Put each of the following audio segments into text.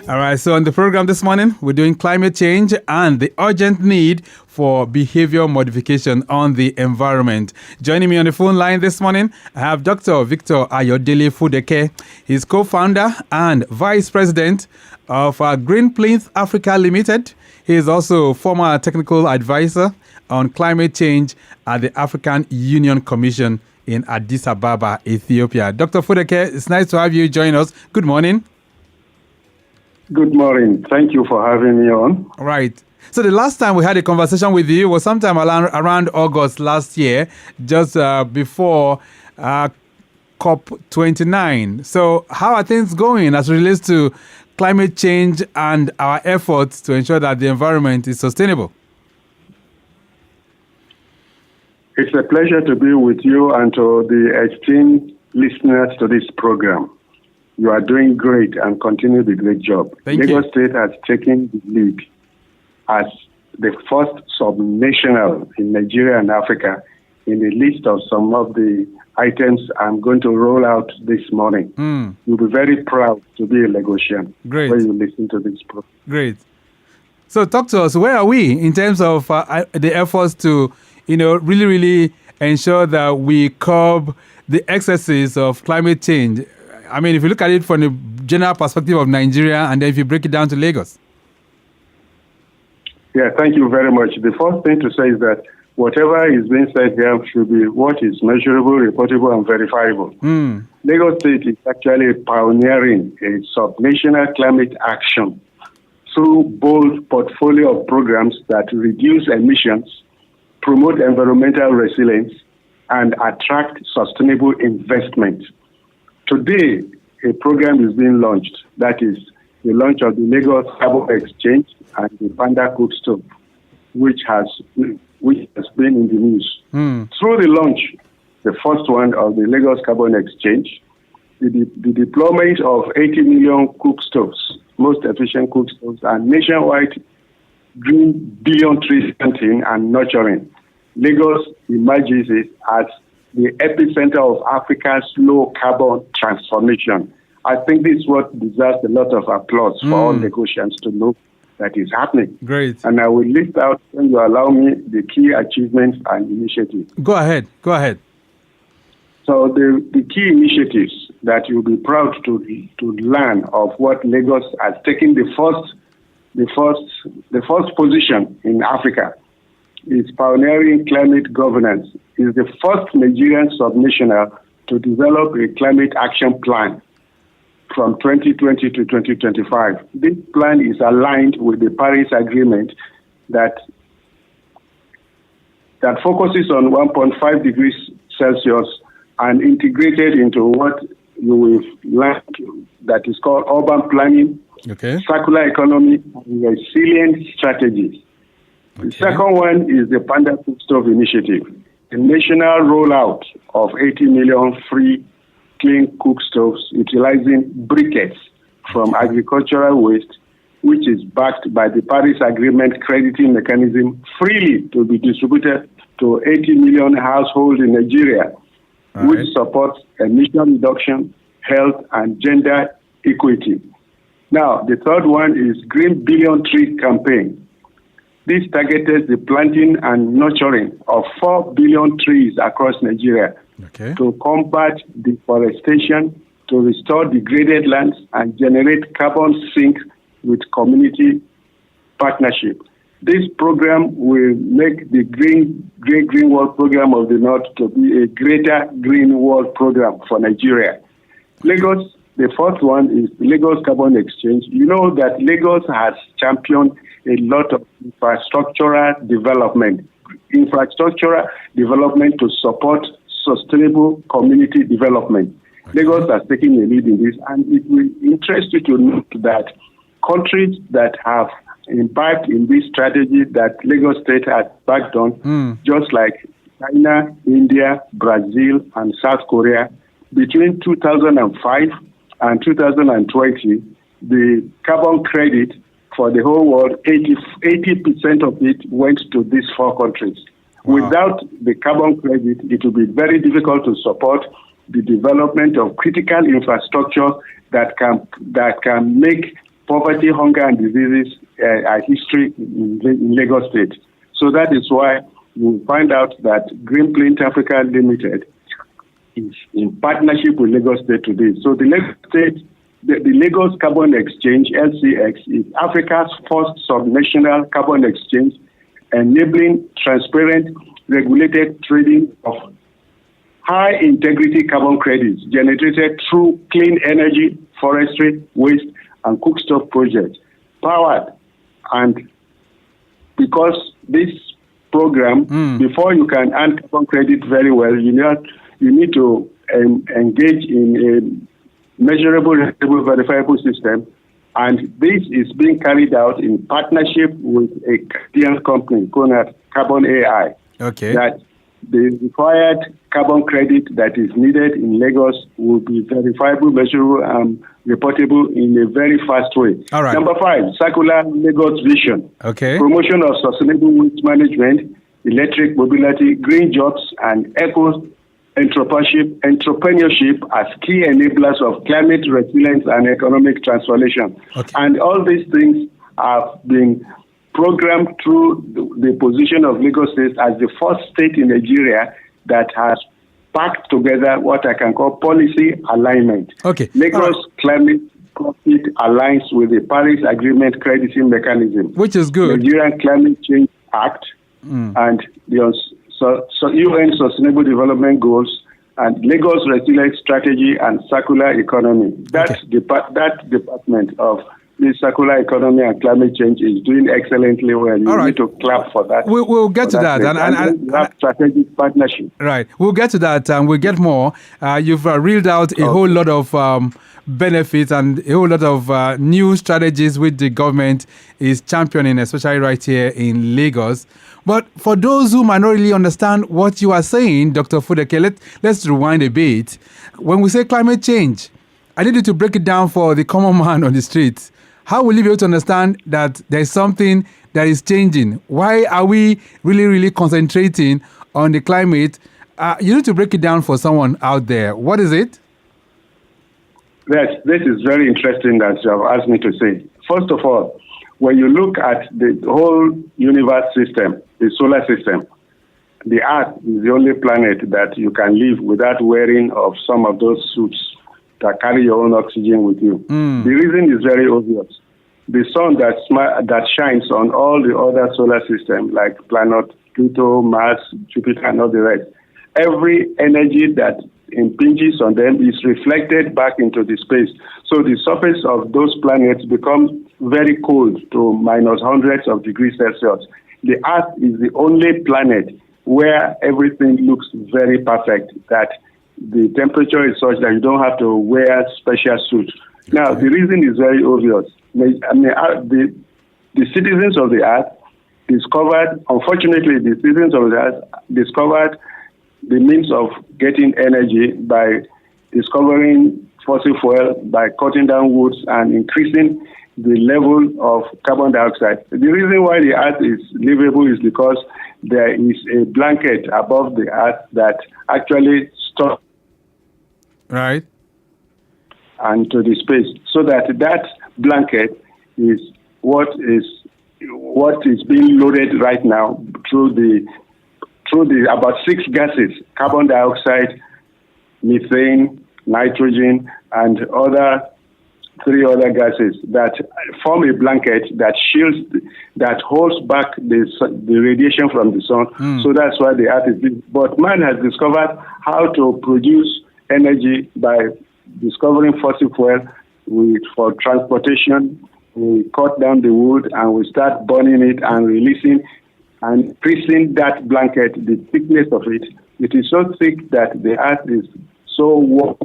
All right, so on the program this morning, we're doing climate change and the urgent need for behavior modification on the environment. Joining me on the phone line this morning, I have Dr. Victor Ayodele Fodeke. He's co-founder and vice president of GREENPLINTH Africa Limited. He is also former technical advisor on climate change at the African Union Commission in Addis Ababa, Ethiopia. Dr. Fodeke, it's nice to have you join us. Good morning. Good morning. Thank you for having me on. Right. So the last time we had a conversation with you was sometime around August last year, just before COP29. So how are things going as it relates to climate change and our efforts to ensure that the environment is sustainable? It's a pleasure to be with you and to the esteemed listeners to this program. You are doing great and continue the great job. Lagos State has taken the lead as the first sub-national in Nigeria and Africa in the list of some of the items I'm going to roll out this morning. You'll be very proud to be a Lagosian when you listen to this program. Great. So talk to us. Where are we in terms of the efforts to, really ensure that we curb the excesses of climate change? I mean, if you look at it from the general perspective of Nigeria, and then if you break it down to Lagos. Yeah, thank you very much. The first thing to say is that whatever is being said here should be what is measurable, reportable, and verifiable. Lagos State is actually pioneering a sub-national climate action through bold portfolio of programs that reduce emissions, promote environmental resilience, and attract sustainable investment. Today, a program is being launched. That is the launch of the Lagos Carbon Exchange and the Panda Cook Stove, which has been in the news. Through the launch, the first one of the Lagos Carbon Exchange, the deployment of 80 million cook stoves, most efficient cook stoves, and nationwide green billion tree planting and nurturing, Lagos emerges as the epicenter of Africa's low carbon transformation. I think this is what deserves a lot of applause for all Lagosians to know that is happening. Great. And I will list out, when you allow me, the key achievements and initiatives. Go ahead. So the key initiatives that you'll be proud to learn of what Lagos has taken the first position in Africa is pioneering climate governance. Is the first Nigerian sub-national to develop a climate action plan from 2020 to 2025. This plan is aligned with the Paris Agreement that focuses on 1.5 degrees Celsius and integrated into what you will learn that is called urban planning, circular economy, and resilient strategies. The second one is the Panda Cook Stove Initiative, a national rollout of 80 million free clean cook stoves utilizing briquettes from agricultural waste, which is backed by the Paris Agreement crediting mechanism freely to be distributed to 80 million households in Nigeria, which supports emission reduction, health, and gender equity. Now, the third one is Green Billion Tree Campaign. This targeted the planting and nurturing of 4 billion trees across Nigeria to combat deforestation, to restore degraded lands, and generate carbon sink with community partnership. This program will make the Great Green World Program of the North to be a greater Green World Program for Nigeria. Lagos, the fourth one is Lagos Carbon Exchange. You know that Lagos has championed a lot of infrastructural development to support sustainable community development. Lagos has taken a lead in this, and it will interest you to note that countries that have imbibed in this strategy that Lagos State has backed on, just like China, India, Brazil, and South Korea, between 2005 and 2020, the carbon credit for the whole world, 80% of it went to these four countries. Without the carbon credit, it will be very difficult to support the development of critical infrastructure that can make poverty, hunger, and diseases are history in Lagos State. So that is why you find out that GREENPLINTH Africa Limited is in partnership with Lagos State today. So the Lagos State, the Lagos Carbon Exchange, LCX, is Africa's first subnational carbon exchange, enabling transparent, regulated trading of high-integrity carbon credits generated through clean energy, forestry, waste, and cookstove projects, powered. And because this program, before you can earn carbon credit very well, you need to engage in a measurable, verifiable system. And this is being carried out in partnership with a Canadian company called Carbon AI. Okay. That the required carbon credit that is needed in Lagos will be verifiable, measurable, and reportable in a very fast way. All right. Number 5, circular Lagos vision. Okay. Promotion of sustainable waste management, electric mobility, green jobs, and entrepreneurship as key enablers of climate resilience and economic transformation. Okay. And all these things have been programmed through the position of Lagos State as the first state in Nigeria that has packed together what I can call policy alignment. Okay. Lagos climate profit aligns with the Paris Agreement crediting mechanism, which is good. Nigerian Climate Change Act and the UN Sustainable Development Goals and Lagos Resilience Strategy and Circular Economy. That department of the circular economy and climate change is doing excellently well. You need to clap for that. We'll get to that. And we have strategic partnership. Right. We'll get to that and we'll get more. You've reeled out a whole lot of benefits and a whole lot of new strategies which the government is championing, especially right here in Lagos. But for those who might not really understand what you are saying, Dr. Fodeke, let's rewind a bit. When we say climate change, I need you to break it down for the common man on the streets. How will you be able to understand that there's something that is changing? Why are we really concentrating on the climate? You need to break it down for someone out there. What is it? Yes, this is very interesting that you have asked me to say. First of all, when you look at the whole universe system, the solar system, the Earth is the only planet that you can live without wearing of some of those suits that carry your own oxygen with you. The reason is very obvious. The sun that shines on all the other solar systems, like planet Pluto, Mars, Jupiter, and all the rest, every energy that impinges on them is reflected back into the space. So the surface of those planets becomes very cold to minus hundreds of degrees Celsius. The Earth is the only planet where everything looks very perfect, that the temperature is such that you don't have to wear special suits. Now, the reason is very obvious. The citizens of the Earth discovered, unfortunately, the citizens of the Earth discovered the means of getting energy by discovering fossil fuel, by cutting down woods and increasing the level of carbon dioxide. The reason why the Earth is livable is because there is a blanket above the Earth that actually stops and to the space, so that blanket is what is being loaded right now through the about 6 gases: carbon dioxide, methane, nitrogen, and 3 other gases that form a blanket that shields, that holds back the radiation from the sun. So that's why the Earth is big. But man has discovered how to produce energy by discovering fossil fuel for transportation. We cut down the wood and we start burning it and releasing and increasing that blanket, the thickness of it. It is so thick that the Earth is so warm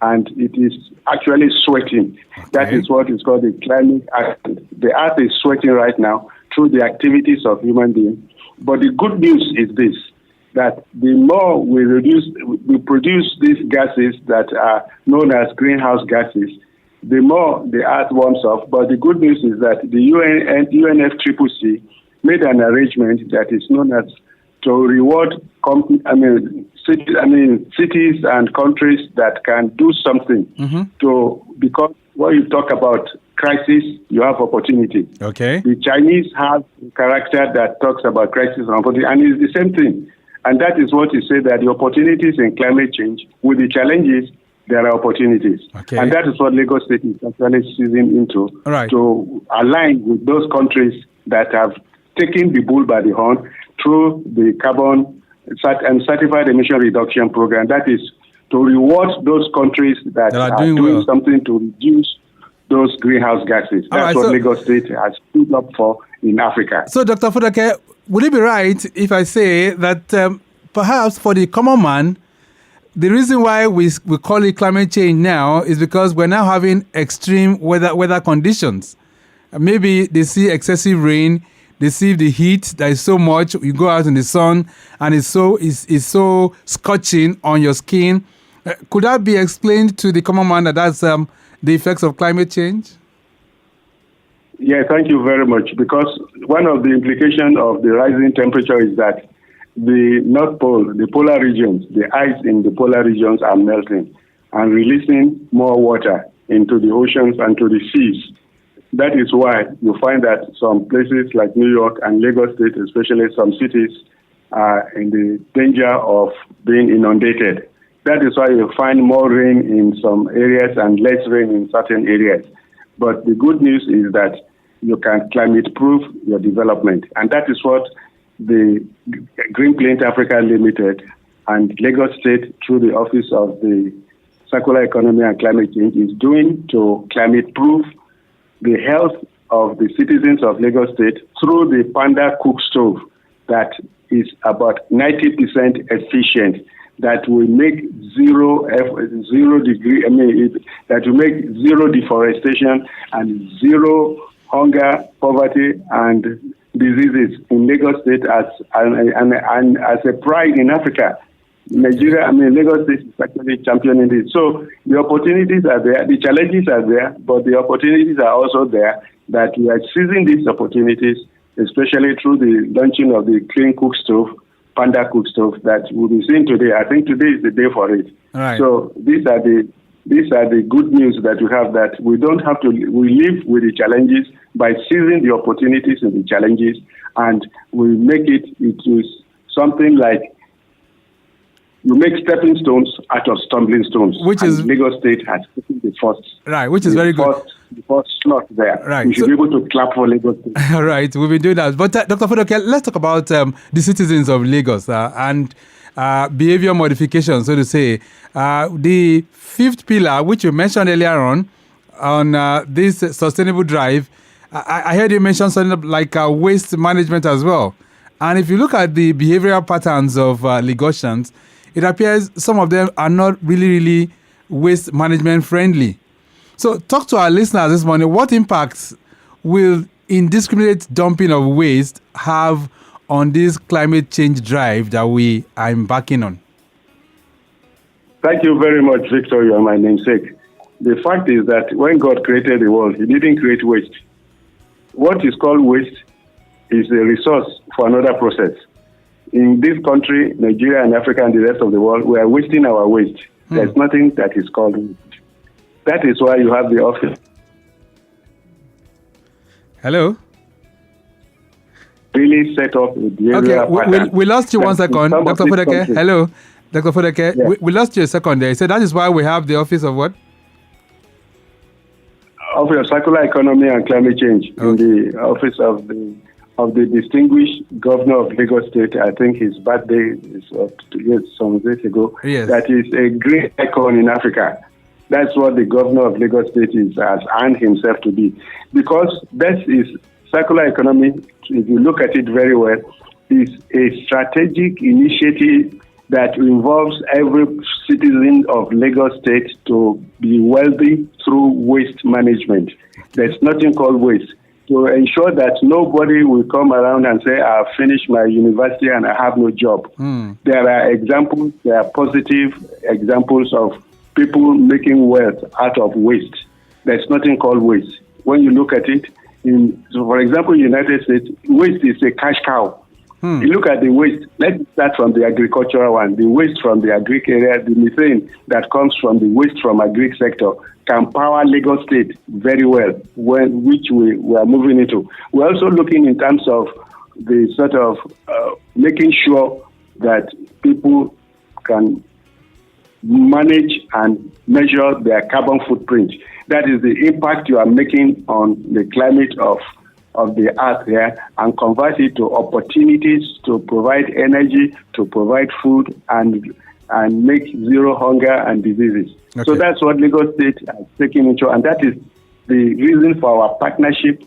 and it is actually sweating. Okay. That is what is called the climate action. The Earth is sweating right now through the activities of human beings. But the good news is this, that the more we produce these gases that are known as greenhouse gases, the more the Earth warms up. But the good news is that the UNFCCC made an arrangement that is known as to reward cities and countries that can do something because when you talk about crisis, you have opportunity. Okay. The Chinese have a character that talks about crisis and opportunity, and it's the same thing. And that is what you say, that the opportunities in climate change, with the challenges, there are opportunities. Okay. And that is what Lagos State is actually seizing into, to align with those countries that have taken the bull by the horn through the carbon and certified emission reduction program. That is to reward those countries that are doing something to reduce those greenhouse gases. That's what Lagos State has stood up for in Africa. So, Dr. Fodeke, would it be right if I say that perhaps for the common man, the reason why we call it climate change now is because we're now having extreme weather conditions. Maybe they see excessive rain, they see the heat that is so much. You go out in the sun and it's so scorching on your skin. Could that be explained to the common man that that's the effects of climate change? Yeah, thank you very much. Because one of the implications of the rising temperature is that the North Pole, the polar regions, the ice in the polar regions are melting and releasing more water into the oceans and to the seas. That is why you find that some places like New York and Lagos State, especially some cities, are in the danger of being inundated. That is why you find more rain in some areas and less rain in certain areas. But the good news is that you can climate-proof your development. And that is what the GREENPLINTH Africa Limited and Lagos State, through the Office of the Circular Economy and Climate Change, is doing to climate-proof the health of the citizens of Lagos State through the Panda cook stove that is about 90% efficient, that will make that will make zero deforestation and zero hunger, poverty, and diseases in Lagos State and as a pride in Africa. Nigeria, Lagos State is actually championing this. So the opportunities are there, the challenges are there, but the opportunities are also there, that we are seizing these opportunities, especially through the launching of the clean cook stove, Panda cook stove, that we'll be seeing today. I think today is the day for it. Right. So these are the good news that we have, that we don't have to, we live with the challenges by seizing the opportunities in the challenges, and we make it into something like, you make stepping stones out of stumbling stones. Which is Lagos State has taken the first. Right, which is very good. The first slot there. Right. We should be able to clap for Lagos State. All right, we'll be doing that. But Dr. Fodeke, let's talk about the citizens of Lagos and behavior modification, so to say. The fifth pillar, which you mentioned earlier on this sustainable drive, I heard you mention something like waste management as well. And if you look at the behavioral patterns of Lagosians, it appears some of them are not really waste management friendly. So talk to our listeners this morning. What impacts will indiscriminate dumping of waste have on this climate change drive that we are embarking on? Thank you very much, Victor. You are my namesake. The fact is that when God created the world, he didn't create waste. What is called waste is a resource for another process. In this country, Nigeria and Africa and the rest of the world, we are wasting our waste. There's nothing that is called waste. That is why you have the office. Hello? Really set up a behavioral pattern. We lost you 1 second. Dr. Fodeke, hello. Dr. Fodeke, yeah. we lost you a second there. So that is why we have the Office of what? Office of Circular Economy and Climate Change. Okay. In the office of the distinguished governor of Lagos State. I think his birthday is some days ago. Yes. That is a great icon in Africa. That's what the governor of Lagos State has earned himself to be. Because that is circular economy, if you look at it very well, is a strategic initiative that involves every citizen of Lagos State to be wealthy through waste management. There's nothing called waste. To ensure that nobody will come around and say, I've finished my university and I have no job. There are examples, there are positive examples of people making wealth out of waste. There's nothing called waste. When you look at it, for example, United States, waste is a cash cow. You look at the waste. Let's start from the agricultural one. The waste from the agric area, the methane that comes from the waste from agric sector can power Lagos State very well, which we are moving into. We're also looking in terms of the sort of making sure that people can manage and measure their carbon footprint. That is the impact you are making on the climate of the earth here, and convert it to opportunities to provide energy, to provide food, and make zero hunger and diseases. Okay. So that's what Lagos State has taken into, and that is the reason for our partnership,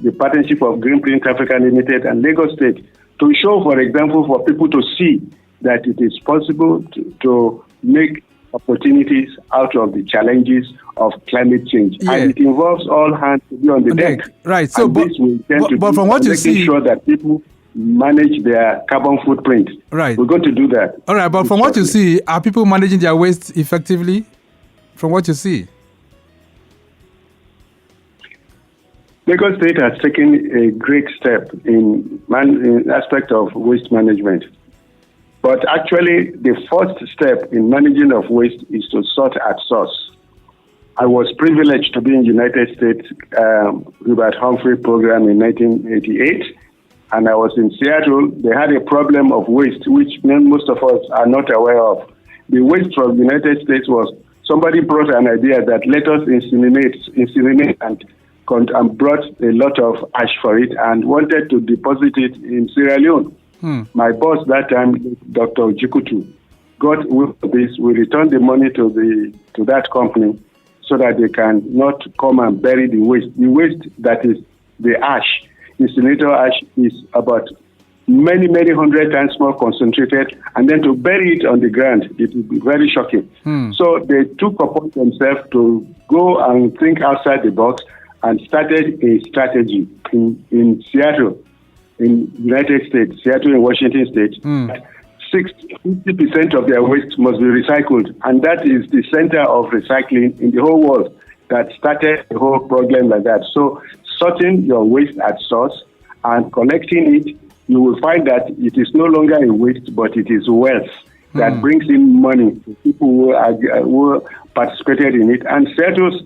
the partnership of GREENPLINTH Africa Limited and Lagos State, to show, for example, for people to see that it is possible to make opportunities out of the challenges of climate change. Yeah. And it involves all hands to be on the deck. Right. So, but from what you see, sure that people manage their carbon footprint. Right. We're going to do that. All right. But from what you see, are people managing their waste effectively? From what you see? Lagos State has taken a great step in aspect of waste management. But actually, the first step in managing of waste is to sort at source. I was privileged to be in the United States Hubert Humphrey program in 1988, and I was in Seattle. They had a problem of waste, which most of us are not aware of. The waste from the United States was, somebody brought an idea that let us incinerate and brought a lot of ash for it and wanted to deposit it in Sierra Leone. My boss that time, Dr. Jikutu, got with this. We returned the money to that company so that they can not come and bury the waste. The waste that is the ash, incinerator ash, is about many, many hundred times more concentrated, and then to bury it on the ground, it will be very shocking. So they took upon themselves to go and think outside the box and started a strategy in Seattle, in United States, Seattle in Washington State. 50% of their waste must be recycled, and that is the center of recycling in the whole world that started the whole problem like that. So sorting your waste at source and collecting it, you will find that it is no longer a waste, but it is wealth that brings in money to people who participated in it. And Seattle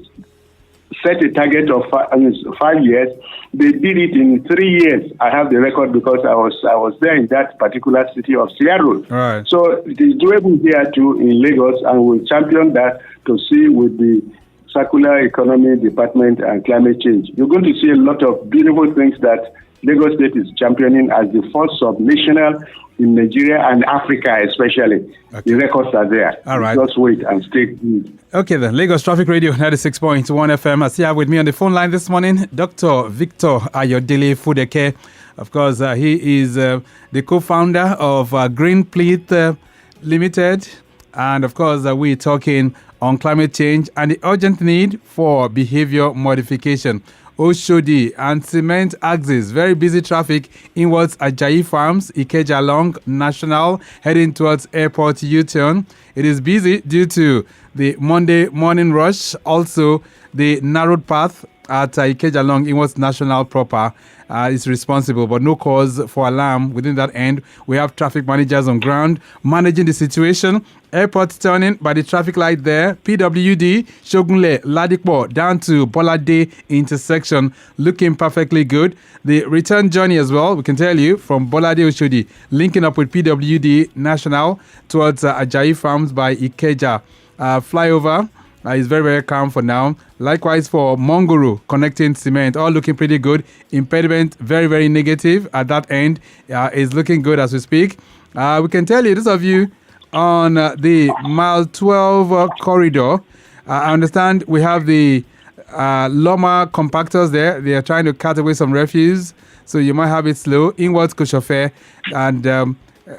set a target of 5 years. They did it in 3 years. I have the record because I was there in that particular city of Seattle. Right. So it is doable here too in Lagos, and we'll champion that to see with the Circular Economy Department and climate change. You're going to see a lot of beautiful things that Lagos State is championing as the first subnational in Nigeria and Africa especially. Okay. The records are there. All right. Just wait and stay tuned. Okay then, Lagos Traffic Radio 96.1 FM. I see you with me on the phone line this morning, Dr. Victor Ayodele Fodeke. Of course, he is the co-founder of GREENPLINTH Limited. And of course, we're talking on climate change and the urgent need for behavior modification. Oshodi and cement axis, very busy traffic inwards Ajayi Farms, Ikeja Long National, heading towards Airport U-turn. It is busy due to the Monday morning rush. Also, the narrowed path at Ikeja Long inwards National proper is responsible, but no cause for alarm within that end. We have traffic managers on ground managing the situation. Airport turning by the traffic light there. PWD, Shogunle, Ladipo, down to Bolade intersection, looking perfectly good. The return journey as well, we can tell you, from Bolade Oshodi, linking up with PWD National towards Ajayi Farms by Ikeja. Flyover is very, very calm for now. Likewise for Mongoro, connecting cement, all looking pretty good. Impediment, very, very negative at that end. Is looking good as we speak. We can tell you, those of you on the mile 12 corridor, I understand we have the Loma compactors there. They are trying to cut away some refuse, so you might have it slow. Inwards Koshofe, and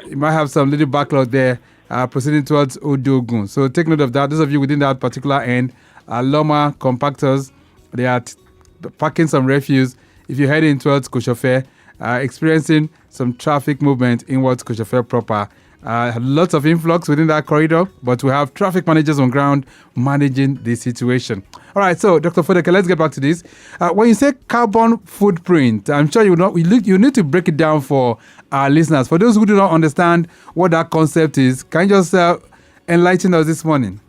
you might have some little backlog there proceeding towards Odogun. So take note of that. Those of you within that particular end, Loma compactors, they are packing some refuse. If you're heading towards Koshofe, experiencing some traffic movement inwards Koshofe proper. Lots of influx within that corridor, but we have traffic managers on ground managing the situation. All right, so Dr. Fodeke, let's get back to this. When you say carbon footprint, I'm sure you need to break it down for our listeners. For those who do not understand what that concept is, can you just enlighten us this morning?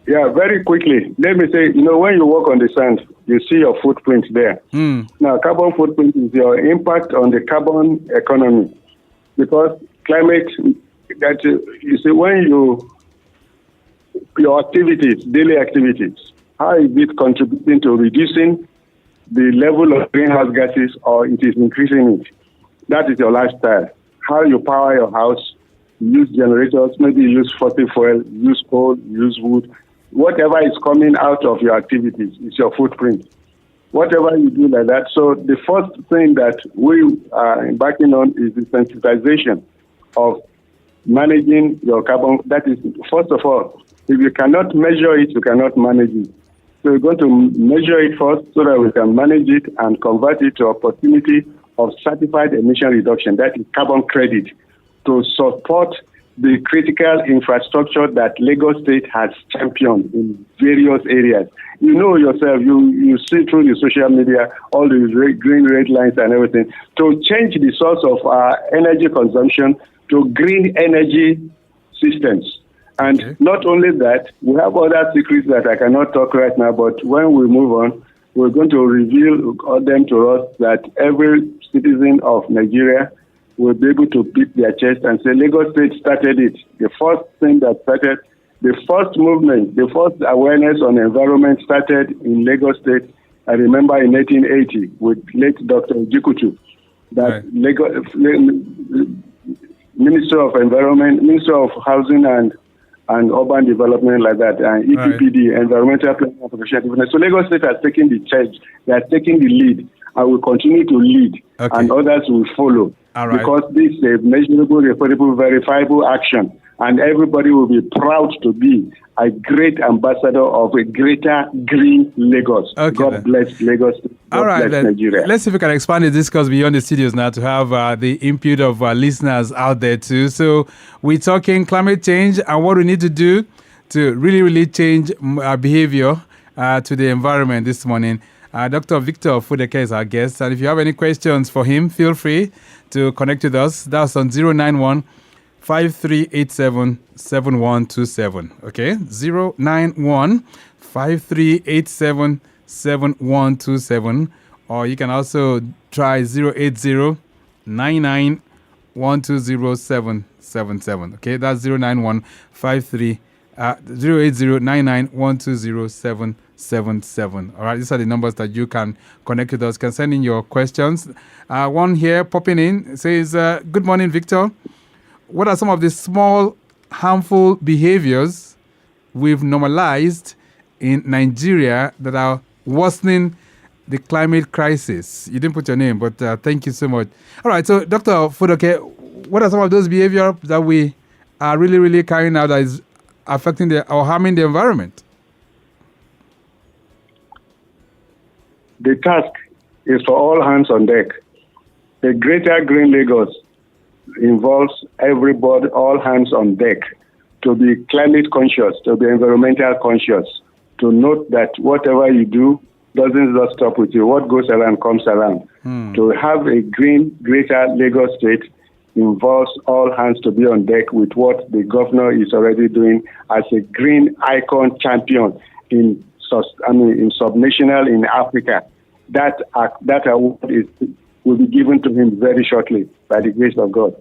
Yeah, very quickly. Let me say, when you walk on the sand, you see your footprint there. Now, carbon footprint is your impact on the carbon economy. Because climate, that you see, when your activities, daily activities, how is it contributing to reducing the level of greenhouse gases, or it is increasing it? That is your lifestyle. How you power your house, use generators, maybe use fossil fuel, use coal, use wood. Whatever is coming out of your activities is your footprint. Whatever you do like that. So the first thing that we are embarking on is the sensitization of managing your carbon. That is, first of all, if you cannot measure it, you cannot manage it. So we're going to measure it first so that we can manage it and convert it to opportunity of certified emission reduction, that is carbon credit, to support the critical infrastructure that Lagos State has championed in various areas. You know yourself, you see through the social media, all the green red lines and everything, to change the source of our energy consumption to green energy systems. And not only that, we have other secrets that I cannot talk right now, but when we move on, we're going to reveal them to us that every citizen of Nigeria will be able to beat their chest and say, Lagos State started it. The first thing that started, the first movement, the first awareness on environment started in Lagos State. I remember in 1880 with late Dr. Jikutu, that Lagos, Minister of Environment, Minister of Housing and Urban Development like that, and EPPD, Environmental Planning and Protection Development. So Lagos State has taken the charge, they are taking the lead, and will continue to lead, and others will follow. Because this is a measurable, reportable, verifiable action, and everybody will be proud to be a great ambassador of a greater green Lagos. God bless Lagos. God bless Nigeria. Let's see if we can expand the discourse beyond the studios now to have the input of our listeners out there too. So we're talking climate change and what we need to do to really, really change our behavior to the environment this morning. Dr. Victor Fodeke is our guest. And if you have any questions for him, feel free to connect with us. That's on 091 5387 7127. Okay? 091 5387 7127. Or you can also try 080 99 120777. Okay? That's 091 080 99 120777. All right, these are the numbers that you can connect with us. You can send in your questions. One here popping in says, good morning, Victor. What are some of the small harmful behaviors we've normalized in Nigeria that are worsening the climate crisis? You didn't put your name, but thank you so much. All right, so Dr. Fodeke, what are some of those behaviors that we are really, really carrying out that is affecting or harming the environment? The task is for all hands on deck. The greater green Lagos involves everybody, all hands on deck, to be climate conscious, to be environmental conscious, to note that whatever you do doesn't just stop with you. What goes around comes around. To have a green, greater Lagos State involves all hands to be on deck with what the governor is already doing as a green icon champion in subnational in Africa. That award will be given to him very shortly by the grace of God.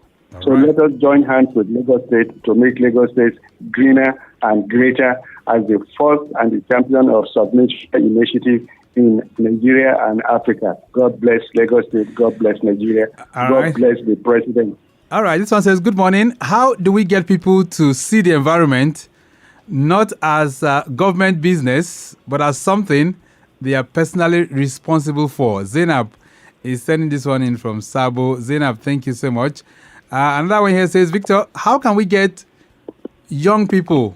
Let us join hands with Lagos State to make Lagos State greener and greater as the first and the champion of subnational initiative in Nigeria and Africa. God bless Lagos State. God bless Nigeria. God bless the president. All right. This one says, good morning. How do we get people to see the environment not as government business, but as something they are personally responsible for? Zainab is sending this one in from Sabo. Zainab, thank you so much. Another one here says, Victor, how can we get young people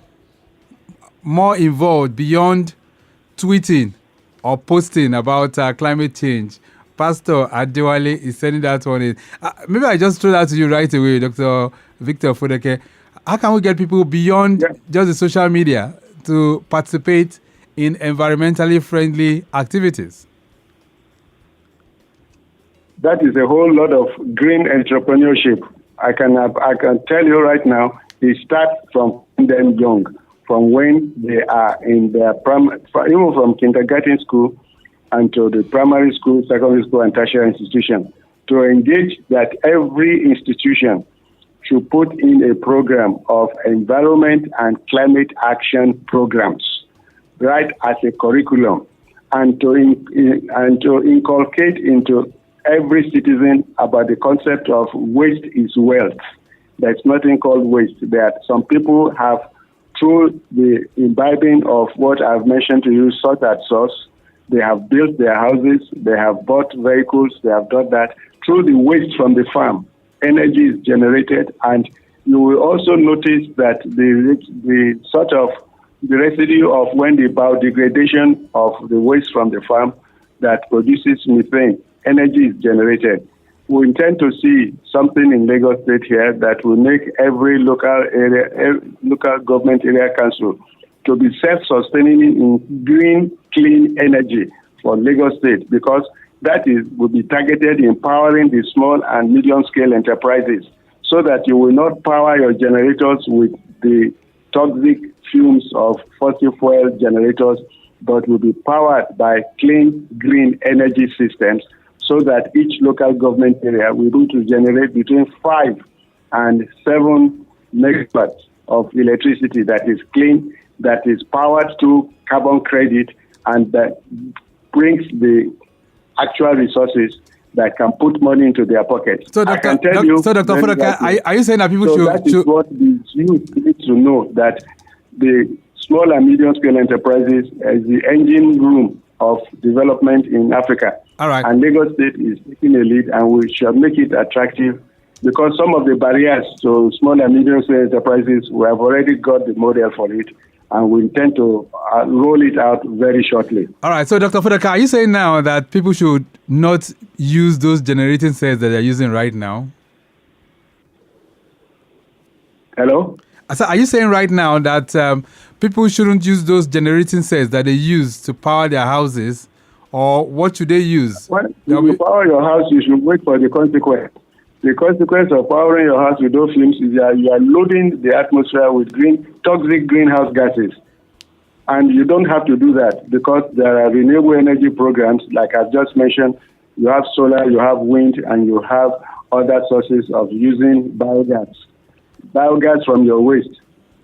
more involved beyond tweeting or posting about climate change? Pastor Adewale is sending that one in. Maybe I just throw that to you right away, Dr. Victor Fodeke. How can we get people beyond just the social media to participate in environmentally friendly activities? that is a whole lot of green entrepreneurship. I can tell you right now, it starts from them young, from when they are in their even from kindergarten school and to the primary school, secondary school, and tertiary institution, to engage that every institution should put in a program of environment and climate action programs, right, as a curriculum, and to inculcate into every citizen about the concept of waste is wealth. There's nothing called waste. That some people have, through the imbibing of what I've mentioned to you, sort at source, they have built their houses, they have bought vehicles, they have done that. Through the waste from the farm, energy is generated, and you will also notice that the sort of the residue of when the biodegradation of the waste from the farm that produces methane, energy is generated. We intend to see something in Lagos State here that will make every local government area council to be self-sustaining in green, clean energy for Lagos State, because that will be targeted in empowering the small and medium-scale enterprises, so that you will not power your generators with the toxic fumes of fossil fuel generators, but will be powered by clean, green energy systems, so that each local government area will be able to generate between 5 and 7 megawatts of electricity that is clean, that is powered through carbon credit, and that brings the actual resources that can put money into their pockets. So, Dr. Fodeke, are you saying that people should... That is what the youth need to know, that the small and medium-scale enterprises is the engine room of development in Africa. All right. And Lagos State is taking a lead, and we shall make it attractive, because some of the barriers to small and medium-scale enterprises, we have already got the model for it, and we intend to roll it out very shortly. All right. So, Dr. Fodeke, are you saying now that people should not use those generating cells that they're using right now? Hello? So are you saying right now that people shouldn't use those generating cells that they use to power their houses, or what should they use? When you power your house, you should wait for the consequence. The consequence of powering your house with those fumes is that you are loading the atmosphere with toxic greenhouse gases. And you don't have to do that, because there are renewable energy programs, like I've just mentioned. You have solar, you have wind, and you have other sources of using biogas. Biogas from your waste.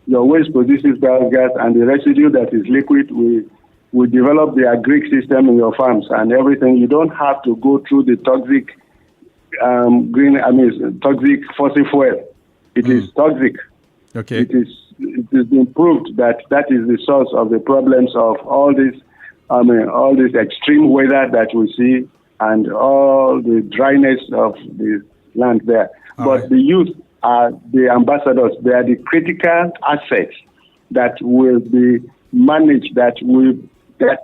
Your waste produces biogas, and the residue that is liquid will develop the agric system in your farms and everything. You don't have to go through the toxic toxic fossil fuel. It is toxic. Okay. It is been proved that is the source of the problems of all this extreme weather that we see, and all the dryness of the land there. But the youth are the ambassadors. They are the critical assets that will be managed, that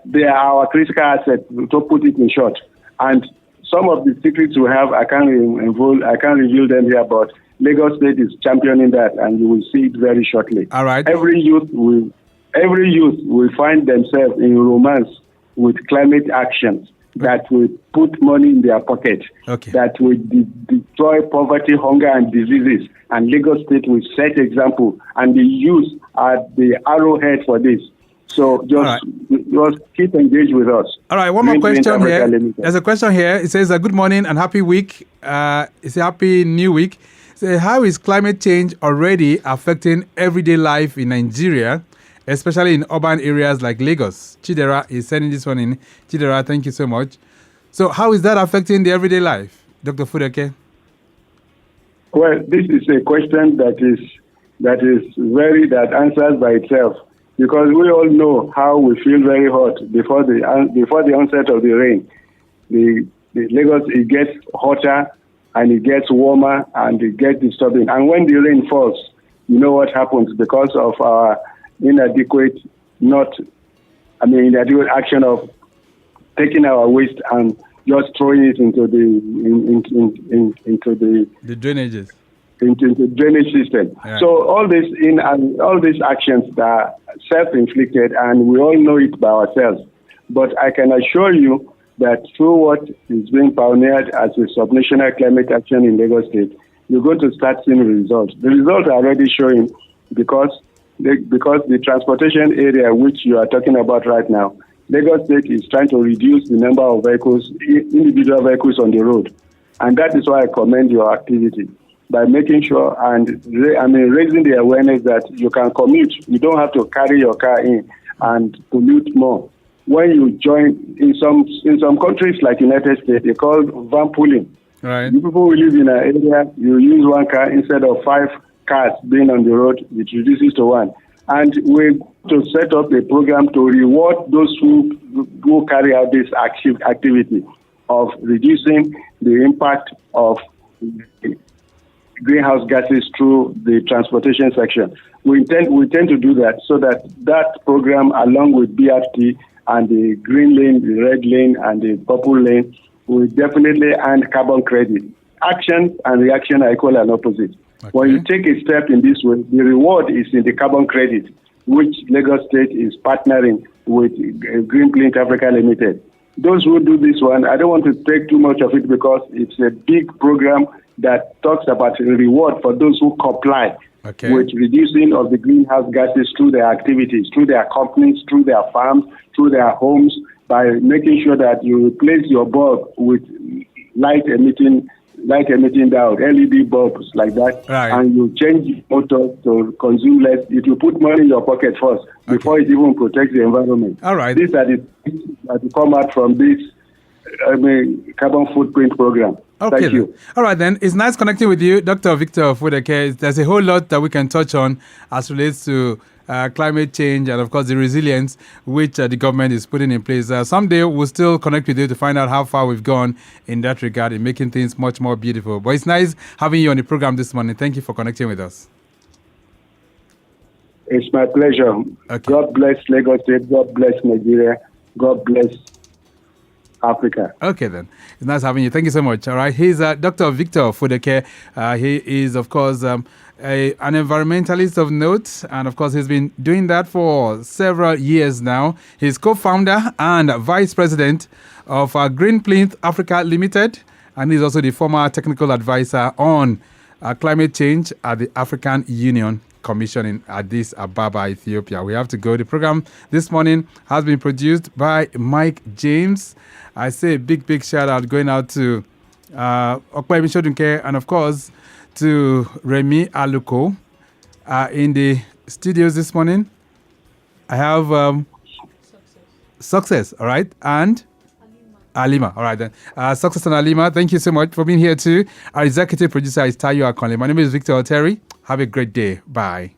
they are our critical assets, to put it in short. And some of the secrets we have, I can't reveal them here, but Lagos State is championing that, and you will see it very shortly. All right. Every youth will find themselves in romance with climate actions that will put money in their pocket, that will destroy poverty, hunger, and diseases. And Lagos State will set example, and the youth are the arrowhead for this. So just keep engaged with us. All right, one more question here. There's a question here. It says, good morning and happy week. It's a happy new week. So how is climate change already affecting everyday life in Nigeria, especially in urban areas like Lagos? Chidera is sending this one in. Chidera, thank you so much. So how is that affecting the everyday life, Dr. Fodeke? Well, this is a question that answers by itself, because we all know how we feel very hot before the onset of the rain. The Lagos, it gets hotter, and it gets warmer, and it gets disturbing. And when the rain falls, you know what happens, because of our inadequate action of taking our waste and just throwing it into the drainages, into the drainage system. Yeah. So all these actions that are self-inflicted, and we all know it by ourselves. But I can assure you that through what is being pioneered as a subnational climate action in Lagos State, you're going to start seeing results. The results are already showing because the transportation area which you are talking about right now, Lagos State is trying to reduce the number of vehicles, individual vehicles on the road. And that is why I commend your activity by making sure and raising the awareness that you can commute. You don't have to carry your car in and pollute more. When you join in some countries like United States, they call van pooling. Right. You people who live in an area, you use one car instead of 5 cars being on the road, it reduces to 1. And we're to set up a program to reward those who carry out this activity of reducing the impact of greenhouse gases through the transportation section. We intend to do that so that program, along with BRT and the green lane, the red lane, and the purple lane, will definitely earn carbon credit. Action and reaction are equal and opposite. Okay. When you take a step in this way, the reward is in the carbon credit, which Lagos State is partnering with GREENPLINTH Africa Limited. Those who do this one, I don't want to take too much of it because it's a big program that talks about a reward for those who comply with reducing of the greenhouse gases through their activities, through their companies, through their farms, through their homes, by making sure that you replace your bulb with light emitting diode, LED bulbs like that, and you change the motor to consume less. It will put money in your pocket first before it even protects the environment. All right. These are the things that will come out from this carbon footprint program. Okay. Thank you. All right, then. It's nice connecting with you, Dr. Victor Fodeke. There's a whole lot that we can touch on as relates to climate change and, of course, the resilience which the government is putting in place. Someday we'll still connect with you to find out how far we've gone in that regard in making things much more beautiful. But it's nice having you on the program this morning. Thank you for connecting with us. It's my pleasure. Okay. God bless Lagos State. God bless Nigeria. God bless Africa. Okay, then. It's nice having you. Thank you so much. All right. He's Dr. Victor Fodeke. He is, of course, an environmentalist of note. And, of course, he's been doing that for several years now. He's co-founder and vice president of GREENPLINTH Africa Limited. And he's also the former technical advisor on climate change at the African Union Commission in Addis Ababa, Ethiopia. We have to go. The program this morning has been produced by Mike James. I say a big shout out going out to Okpebimi Shodunke and, of course, to Remy Aluko in the studios this morning. I have Success, all right, and Alima. All right, then. Success and Alima, thank you so much for being here too. Our executive producer is Tayo Akonle. My name is Victor Oteri. Have a great day. Bye.